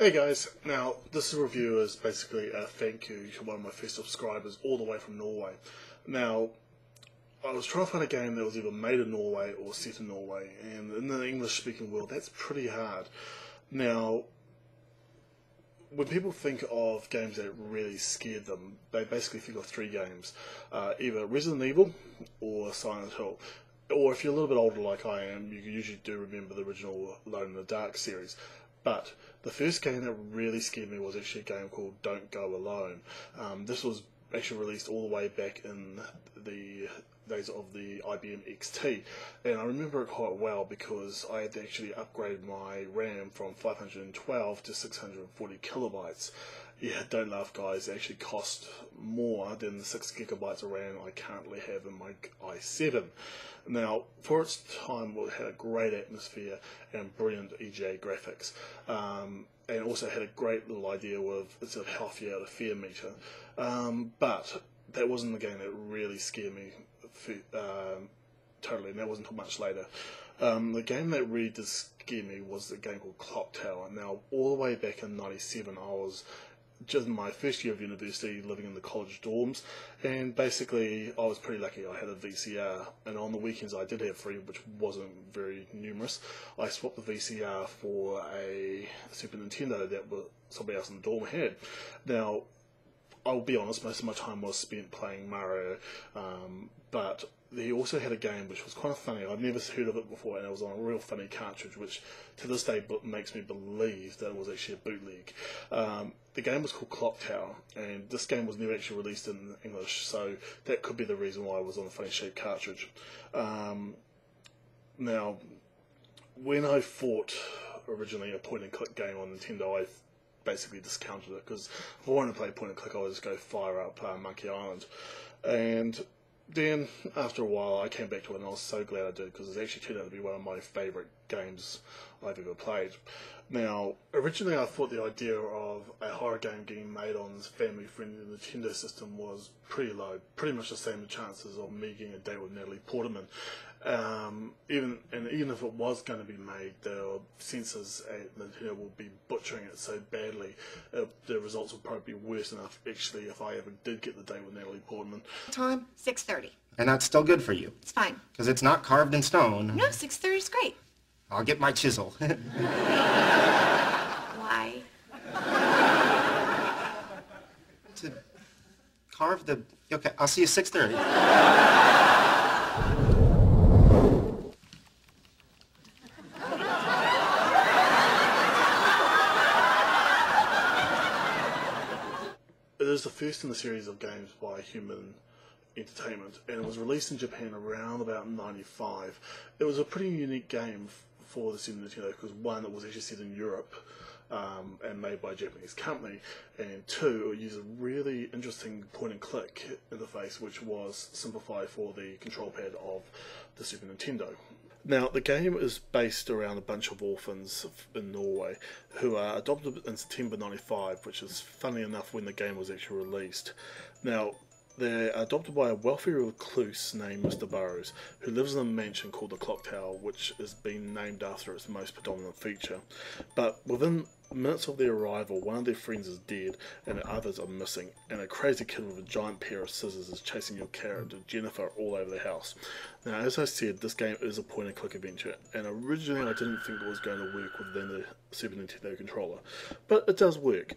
Hey guys, now this review is basically a thank you to one of my first subscribers all the way from Norway. Now, I was trying to find a game that was either made in Norway or set in Norway, and in the English speaking world that's pretty hard. Now, when people think of games that really scared them, they basically think of three games. Either Resident Evil or Silent Hill. Or if you're a little bit older like I am, you usually do remember the original Alone in the Dark series. But the first game that really scared me was actually a game called Don't Go Alone. This was actually released all the way back in the days of the IBM XT, and I remember it quite well because I had to actually upgrade my RAM from 512 to 640 kilobytes. Yeah, don't laugh guys, it actually cost more than the 6 gigabytes of RAM I currently have in my i7. Now, for its time, it had a great atmosphere and brilliant EGA graphics, and also had a great little idea with its healthy out of fear meter, but that wasn't the game that really scared me totally, and that wasn't until much later. The game that really did scare me was a game called Clock Tower. Now, all the way back in '97, I was just in my first year of university, living in the college dorms, and basically I was pretty lucky. I had a VCR, and on the weekends I did have free, which wasn't very numerous. I swapped the VCR for a Super Nintendo that somebody else in the dorm had. Now, I'll be honest, most of my time was spent playing Mario, but he also had a game which was kind of funny. I'd never heard of it before, and it was on a real funny cartridge, which to this day makes me believe that it was actually a bootleg. The game was called Clock Tower, and this game was never actually released in English, so that could be the reason why it was on a funny shaped cartridge. Now, when I thought originally a point and click game on Nintendo, I basically discounted it, because if I wanted to play point and click I would just go fire up Monkey Island. And then after a while I came back to it, and I was so glad I did, because it actually turned out to be one of my favourite games I've ever played. Now, originally I thought the idea of a horror game getting made on this family-friendly Nintendo system was pretty low, pretty much the same chances of me getting a date with Natalie Portman. Even if it was going to be made, the censors at Nintendo will be butchering it so badly, the results would probably be worse enough actually if I ever did get the date with Natalie Portman. Time? 6:30. And that's still good for you? It's fine. Because it's not carved in stone. No, 6:30 is great. I'll get my chisel. Why? To carve the... Okay, I'll see you 6:30. It is the first in the series of games by Human Entertainment, and it was released in Japan around about '95. It was a pretty unique game for the Super Nintendo, because one, it was actually set in Europe and made by a Japanese company, and two, it used a really interesting point and click interface which was simplified for the control pad of the Super Nintendo. Now, the game is based around a bunch of orphans in Norway who are adopted in September '95, which is funny enough when the game was actually released. Now, they're adopted by a wealthy recluse named Mr. Burrows, who lives in a mansion called the Clock Tower, which has been named after its most predominant feature. But within minutes of their arrival, one of their friends is dead and the others are missing, and a crazy kid with a giant pair of scissors is chasing your character, Jennifer, all over the house. Now, as I said, this game is a point and click adventure, and originally I didn't think it was going to work within the Super Nintendo controller, but it does work.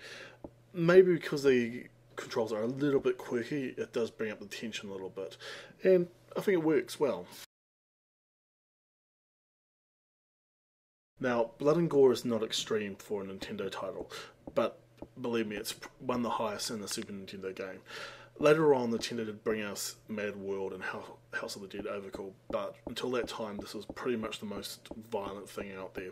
Maybe because the controls are a little bit quirky, it does bring up the tension a little bit, and I think it works well. Now, blood and gore is not extreme for a Nintendo title, but believe me, it's one of the highest in the Super Nintendo game. Later on, Nintendo did bring us Mad World and House of the Dead Overkill, but until that time this was pretty much the most violent thing out there.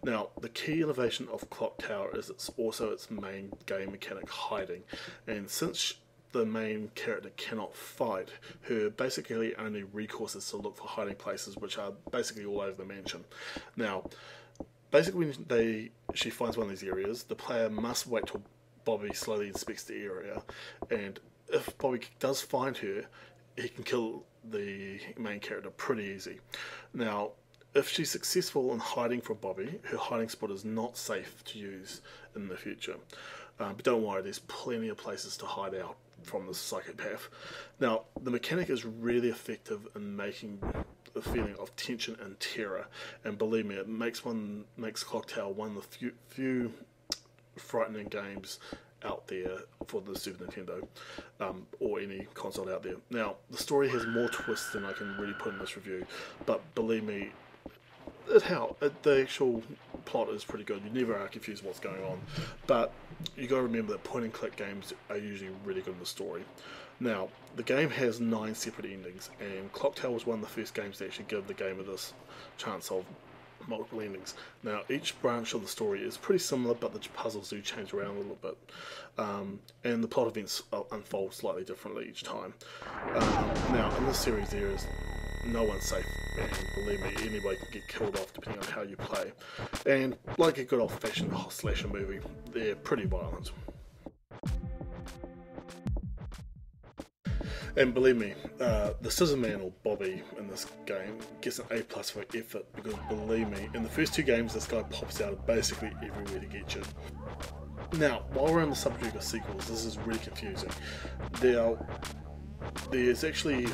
Now, the key innovation of Clock Tower is also its main game mechanic, hiding, and since the main character cannot fight, her basically only recourse is to look for hiding places, which are basically all over the mansion. Now, basically when she finds one of these areas, the player must wait till Bobby slowly inspects the area, and if Bobby does find her, he can kill the main character pretty easy. Now, if she's successful in hiding from Bobby, her hiding spot is not safe to use in the future. But don't worry, there's plenty of places to hide out from the psychopath. Now, the mechanic is really effective in making the feeling of tension and terror, and believe me, it makes Clock Tower one of the few frightening games out there for the Super Nintendo, or any console out there. Now, the story has more twists than I can really put in this review, but believe me, the actual plot is pretty good. You never are confused what's going on, but you got to remember that point and click games are usually really good in the story. Now, the game has 9 separate endings, and Clock Tower was one of the first games to actually give the game this chance of multiple endings. Now, each branch of the story is pretty similar, but the puzzles do change around a little bit, and the plot events unfold slightly differently each time. Now, in this series, there is no one's safe, and believe me, anybody can get killed off depending on how you play. And like a good old-fashioned slasher movie, they're pretty violent. And believe me, the Scissor Man, or Bobby, in this game gets an A+ for effort, because believe me, in the first 2 games this guy pops out basically everywhere to get you. Now, while we're on the subject of sequels, this is really confusing. There's actually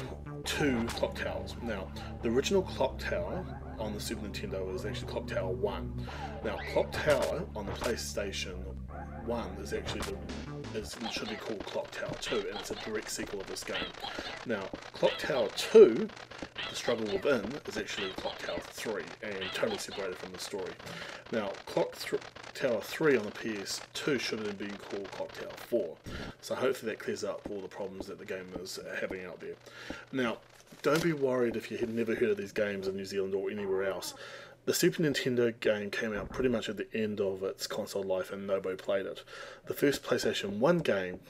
2 Clock Towers. Now, the original Clock Tower on the Super Nintendo is actually Clock Tower 1. Now, Clock Tower on the PlayStation 1 is actually it should be called Clock Tower 2, and it's a direct sequel of this game. Now, Clock Tower 2, The Struggle Within, is actually Clock Tower 3, and totally separated from the story. Now, Tower 3 on the PS2 should have been called Clock Tower 4, so hopefully that clears up all the problems that the game is having out there. Now, don't be worried if you've never heard of these games in New Zealand or anywhere else. The Super Nintendo game came out pretty much at the end of its console life and nobody played it. The first PlayStation 1 game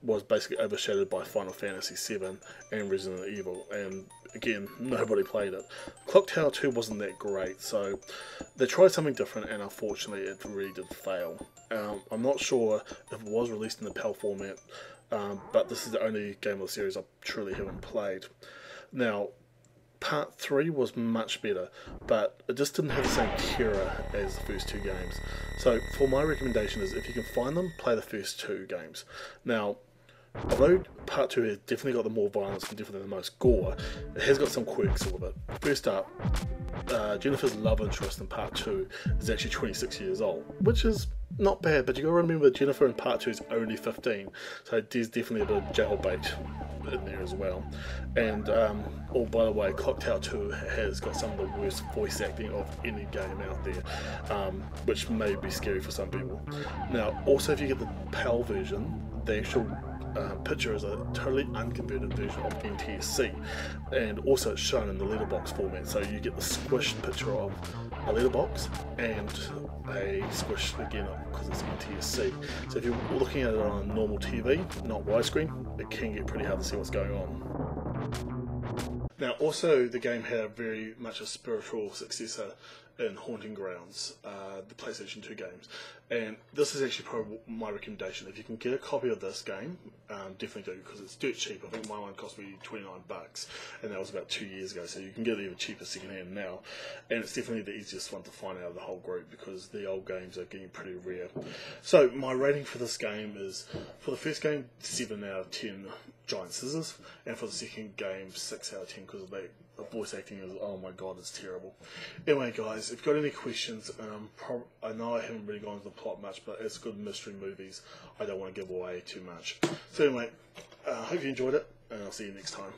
was basically overshadowed by Final Fantasy VII and Resident Evil, and again, nobody played it. Clock Tower 2 wasn't that great, so they tried something different, and unfortunately it really did fail. I'm not sure if it was released in the PAL format, but this is the only game of the series I truly haven't played. Now, Part 3 was much better, but it just didn't have the same terror as the first 2 games. So, for my recommendation is, if you can find them, play the first 2 games. Now, although Part 2 has definitely got the more violence and definitely the most gore, it has got some quirks with it. First up, Jennifer's love interest in Part 2 is actually 26 years old, which is not bad, but you got to remember Jennifer in Part 2 is only 15, so there's definitely a bit of jailbait in there as well. And oh, by the way, Clock Tower 2 has got some of the worst voice acting of any game out there, which may be scary for some people. Now, also if you get the PAL version, the actual picture is a totally unconverted version of NTSC, and also it's shown in the letterbox format, so you get the squished picture of a letterbox and a squish again because it's NTSC. So if you're looking at it on a normal TV, not widescreen, it can get pretty hard to see what's going on. Now, also the game had very much a spiritual successor in Haunting Grounds, the PlayStation 2 games, and this is actually probably my recommendation. If you can get a copy of this game, definitely do, because it's dirt cheap. I think my one cost me $29, and that was about 2 years ago, so you can get it even cheaper secondhand now, and it's definitely the easiest one to find out of the whole group, because the old games are getting pretty rare. So my rating for this game is, for the first game, 7 out of 10 giant scissors, and for the second game, 6 out of 10, because the voice acting is, oh my god, it's terrible. Anyway guys, if you've got any questions, I know I haven't really gone into the plot much, but it's good mystery movies, I don't want to give away too much. So anyway, I hope you enjoyed it, and I'll see you next time.